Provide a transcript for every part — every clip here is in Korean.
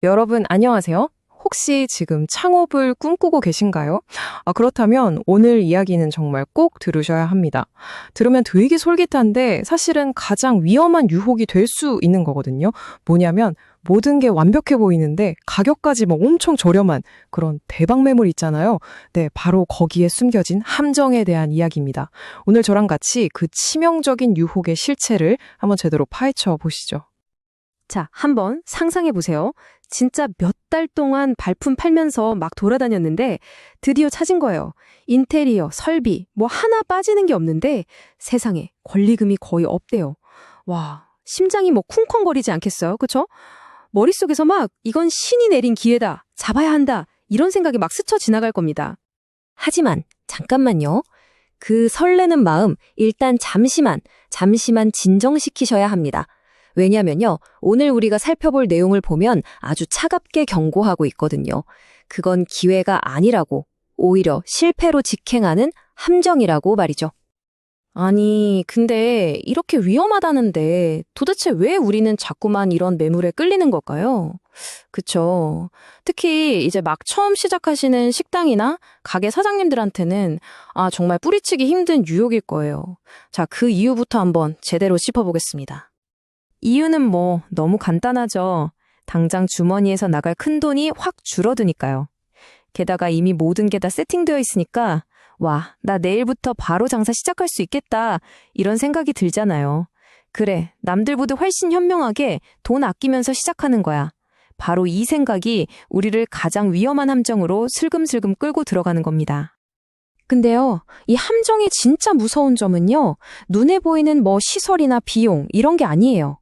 여러분, 안녕하세요. 혹시 지금 창업을 꿈꾸고 계신가요? 그렇다면 오늘 이야기는 정말 꼭 들으셔야 합니다. 들으면 되게 솔깃한데 사실은 가장 위험한 유혹이 될 수 있는 거거든요. 뭐냐면 모든 게 완벽해 보이는데 가격까지 막 엄청 저렴한 그런 대박 매물 있잖아요. 네, 바로 거기에 숨겨진 함정에 대한 이야기입니다. 오늘 저랑 같이 그 치명적인 유혹의 실체를 한번 제대로 파헤쳐 보시죠. 자, 한번 상상해 보세요. 진짜 몇 달 동안 발품 팔면서 막 돌아다녔는데 드디어 찾은 거예요. 인테리어, 설비, 뭐 하나 빠지는 게 없는데 세상에 권리금이 거의 없대요. 와, 심장이 뭐 쿵쾅거리지 않겠어요? 그쵸? 머릿속에서 막 이건 신이 내린 기회다. 잡아야 한다. 이런 생각이 막 스쳐 지나갈 겁니다. 하지만 잠깐만요. 그 설레는 마음 일단 잠시만 진정시키셔야 합니다. 왜냐면요, 오늘 우리가 살펴볼 내용을 보면 아주 차갑게 경고하고 있거든요. 그건 기회가 아니라고, 오히려 실패로 직행하는 함정이라고 말이죠. 아니, 근데 이렇게 위험하다는데 도대체 왜 우리는 자꾸만 이런 매물에 끌리는 걸까요? 그쵸. 특히 이제 막 처음 시작하시는 식당이나 가게 사장님들한테는 정말 뿌리치기 힘든 유혹일 거예요. 자, 그 이유부터 한번 제대로 짚어보겠습니다. 이유는 뭐 너무 간단하죠. 당장 주머니에서 나갈 큰돈이 확 줄어드니까요. 게다가 이미 모든 게 다 세팅되어 있으니까 와, 나 내일부터 바로 장사 시작할 수 있겠다 이런 생각이 들잖아요. 그래, 남들보다 훨씬 현명하게 돈 아끼면서 시작하는 거야. 바로 이 생각이 우리를 가장 위험한 함정으로 슬금슬금 끌고 들어가는 겁니다. 근데요, 이 함정의 진짜 무서운 점은요, 눈에 보이는 뭐 시설이나 비용 이런 게 아니에요.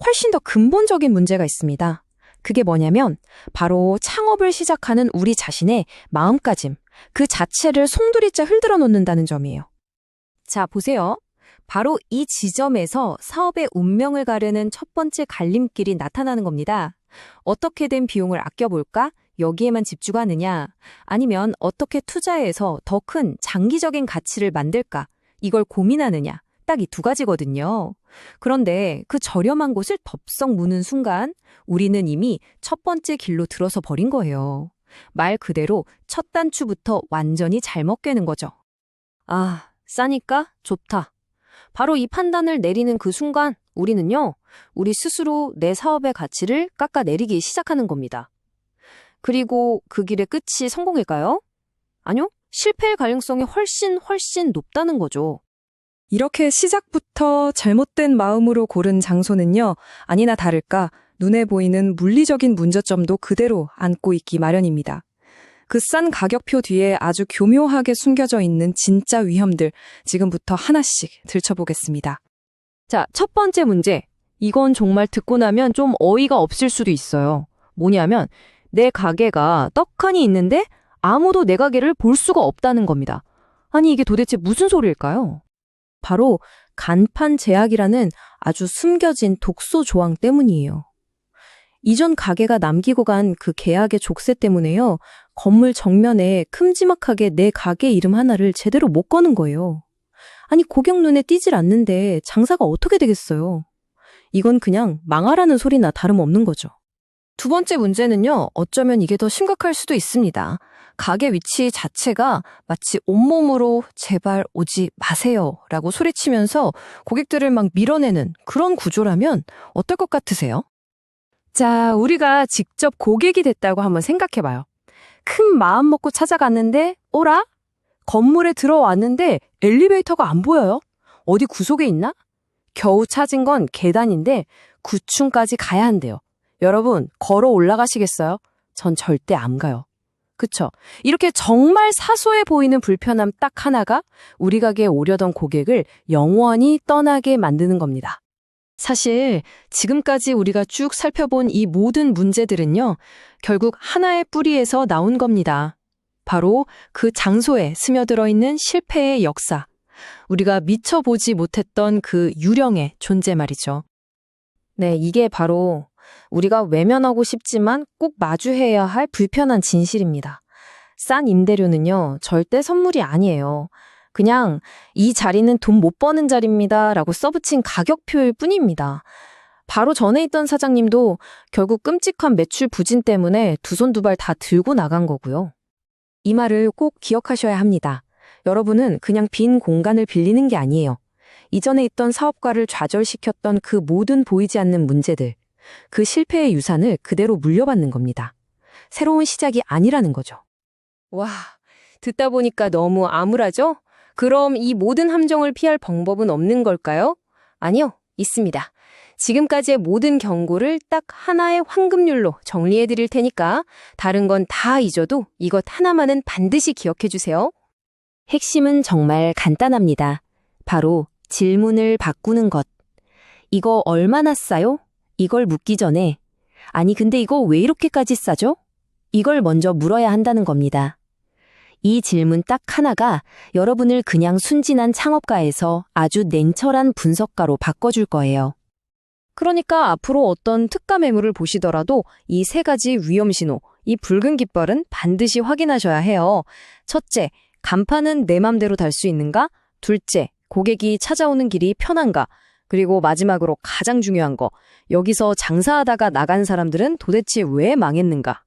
훨씬 더 근본적인 문제가 있습니다. 그게 뭐냐면 바로 창업을 시작하는 우리 자신의 마음가짐, 그 자체를 송두리째 흔들어 놓는다는 점이에요. 자, 보세요. 바로 이 지점에서 사업의 운명을 가르는 첫 번째 갈림길이 나타나는 겁니다. 어떻게 된 비용을 아껴볼까? 여기에만 집중하느냐? 아니면 어떻게 투자해서 더 큰 장기적인 가치를 만들까? 이걸 고민하느냐? 딱 이 두 가지거든요. 그런데 그 저렴한 곳을 덥석 무는 순간 우리는 이미 첫 번째 길로 들어서 버린 거예요. 말 그대로 첫 단추부터 완전히 잘못 꿰는 거죠. 싸니까 좋다. 바로 이 판단을 내리는 그 순간 우리는요, 우리 스스로 내 사업의 가치를 깎아내리기 시작하는 겁니다. 그리고 그 길의 끝이 성공일까요? 아니요, 실패의 가능성이 훨씬 높다는 거죠. 이렇게 시작부터 잘못된 마음으로 고른 장소는요, 아니나 다를까 눈에 보이는 물리적인 문제점도 그대로 안고 있기 마련입니다. 그 싼 가격표 뒤에 아주 교묘하게 숨겨져 있는 진짜 위험들, 지금부터 하나씩 들춰보겠습니다. 자, 첫 번째 문제. 이건 정말 듣고 나면 좀 어이가 없을 수도 있어요. 뭐냐면 내 가게가 떡하니 있는데 아무도 내 가게를 볼 수가 없다는 겁니다. 아니, 이게 도대체 무슨 소리일까요? 바로 간판 제약이라는 아주 숨겨진 독소 조항 때문이에요. 이전 가게가 남기고 간 그 계약의 족쇄 때문에요. 건물 정면에 큼지막하게 내 가게 이름 하나를 제대로 못 거는 거예요. 아니, 고객 눈에 띄질 않는데 장사가 어떻게 되겠어요? 이건 그냥 망하라는 소리나 다름없는 거죠. 두 번째 문제는요, 어쩌면 이게 더 심각할 수도 있습니다. 가게 위치 자체가 마치 온몸으로 제발 오지 마세요 라고 소리치면서 고객들을 막 밀어내는 그런 구조라면 어떨 것 같으세요? 자, 우리가 직접 고객이 됐다고 한번 생각해봐요. 큰 마음 먹고 찾아갔는데, 오라? 건물에 들어왔는데 엘리베이터가 안 보여요? 어디 구석에 있나? 겨우 찾은 건 계단인데 9층까지 가야 한대요. 여러분, 걸어 올라가시겠어요? 전 절대 안 가요. 그쵸? 이렇게 정말 사소해 보이는 불편함 딱 하나가 우리 가게에 오려던 고객을 영원히 떠나게 만드는 겁니다. 사실 지금까지 우리가 쭉 살펴본 이 모든 문제들은요, 결국 하나의 뿌리에서 나온 겁니다. 바로 그 장소에 스며들어 있는 실패의 역사. 우리가 미처 보지 못했던 그 유령의 존재 말이죠. 네, 이게 바로 우리가 외면하고 싶지만 꼭 마주해야 할 불편한 진실입니다. 싼 임대료는요, 절대 선물이 아니에요. 그냥 이 자리는 돈 못 버는 자리입니다 라고 써붙인 가격표일 뿐입니다. 바로 전에 있던 사장님도 결국 끔찍한 매출 부진 때문에 두 손 두 발 다 들고 나간 거고요. 이 말을 꼭 기억하셔야 합니다. 여러분은 그냥 빈 공간을 빌리는 게 아니에요. 이전에 있던 사업가를 좌절시켰던 그 모든 보이지 않는 문제들, 그 실패의 유산을 그대로 물려받는 겁니다. 새로운 시작이 아니라는 거죠. 와, 듣다 보니까 너무 암울하죠? 그럼 이 모든 함정을 피할 방법은 없는 걸까요? 아니요, 있습니다. 지금까지의 모든 경고를 딱 하나의 황금률로 정리해 드릴 테니까 다른 건 다 잊어도 이것 하나만은 반드시 기억해 주세요. 핵심은 정말 간단합니다. 바로 질문을 바꾸는 것. 이거 얼마나 싸요? 이걸 묻기 전에, 아니 근데 이거 왜 이렇게까지 싸죠? 이걸 먼저 물어야 한다는 겁니다. 이 질문 딱 하나가 여러분을 그냥 순진한 창업가에서 아주 냉철한 분석가로 바꿔줄 거예요. 그러니까 앞으로 어떤 특가 매물을 보시더라도 이 세 가지 위험 신호, 이 붉은 깃발은 반드시 확인하셔야 해요. 첫째, 간판은 내 맘대로 달 수 있는가? 둘째, 고객이 찾아오는 길이 편한가? 그리고 마지막으로 가장 중요한 거, 여기서 장사하다가 나간 사람들은 도대체 왜 망했는가?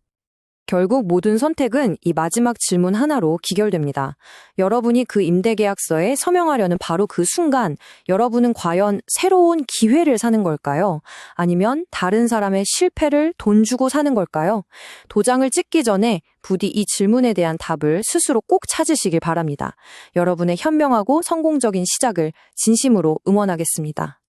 결국 모든 선택은 이 마지막 질문 하나로 기결됩니다. 여러분이 그 임대계약서에 서명하려는 바로 그 순간 여러분은 과연 새로운 기회를 사는 걸까요? 아니면 다른 사람의 실패를 돈 주고 사는 걸까요? 도장을 찍기 전에 부디 이 질문에 대한 답을 스스로 꼭 찾으시길 바랍니다. 여러분의 현명하고 성공적인 시작을 진심으로 응원하겠습니다.